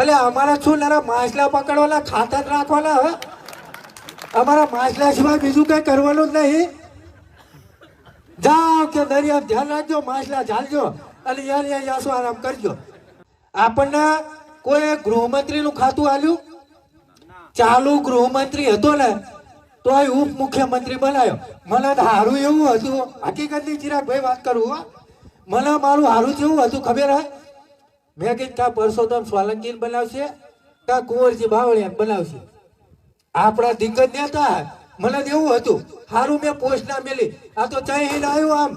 એટલે અમારા શું નાના માછલા પકડવાના ખાતા જ રાખવાના હવે અમારા માછલા સિવાય બીજું કઈ કરવાનું જ નહીં. જાઓ કે દરિયા ધ્યાન રાખજો, માછલા ઝાલજો અને યાર યાસો આરામ કરજો. આપણને કોઈ ગૃહમંત્રીનું ખાતું આલ્યું? ચાલુ ગૃહમંત્રી હતો ને તો આ ઉપમુખ્યમંત્રી બનાવ્યો. મને સારું એવું હતું, હકીકતની ચિરાગભાઈ વાત કરું, મને મારું સારું જેવું હતું ખબર હે? મેં કીધું કા પરસોત્તમ સોલંકી બનાવશે કા કુંવરજી બાવળિયા બનાવશે. આપણા દિગ્ગજ નેતા મને એવું હતું, સારું મેં પોસ્ટ ના મેલી. આ તો ચહીને આવ્યું આમ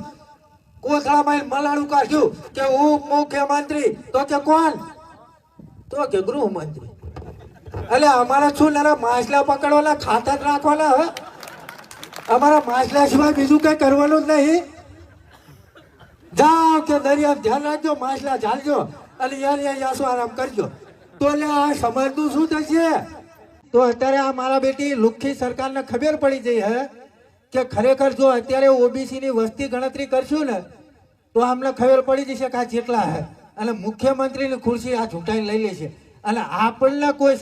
કોથળામાં મલાડું કાઢ્યું કે ઉપમુખ્યમંત્રી, તો કે કોણ? તો કે ગૃહમંત્રી. એટલે અમારા શું નાના માછલા પકડવાના ખાતા જ રાખવાના હવે અમારા માછલા સિવાય બીજું કઈ કરવાનું જ નહીં. જાઓ કે દરિયા ધ્યાન રાખજો, માછલા ઝાલજો અને યાર યાસો આરામ કરજો. તો એટલે આ સમાજનું શું થશે? તો અત્યારે આ મારા બેટી લુખ્ખી સરકારને ખબર પડી જઈ હે કે ખરેખર જો અત્યારે ઓબીસી ની વસ્તી ગણતરી કરશું ને તો અમને ખબર પડી જશે કે આ જેટલા હે અને મુખ્યમંત્રીની ખુરશી આ ઝૂંટાઈને લઈ લેશે. અને આપણને કોઈ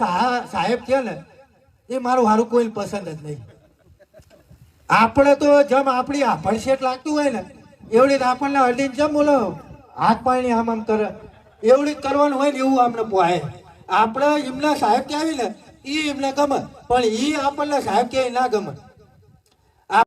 સાહેબ છે ને એ મારું સારું કોઈ પસંદ જ નહીં. આપણે તો જેમ આપણી ભડશેટ લાગતું હોય ને એવડી જ આપણને અડીને જેમ બોલો હાથ પાણી આમ આમ કરે એવડી જ કરવાનું હોય ને એવું આપણે પોહાય. આપણે એમના સાહેબ કે આવી ને એ એમને ગમે પણ એ આપણને સાહેબ કે ના ગમે.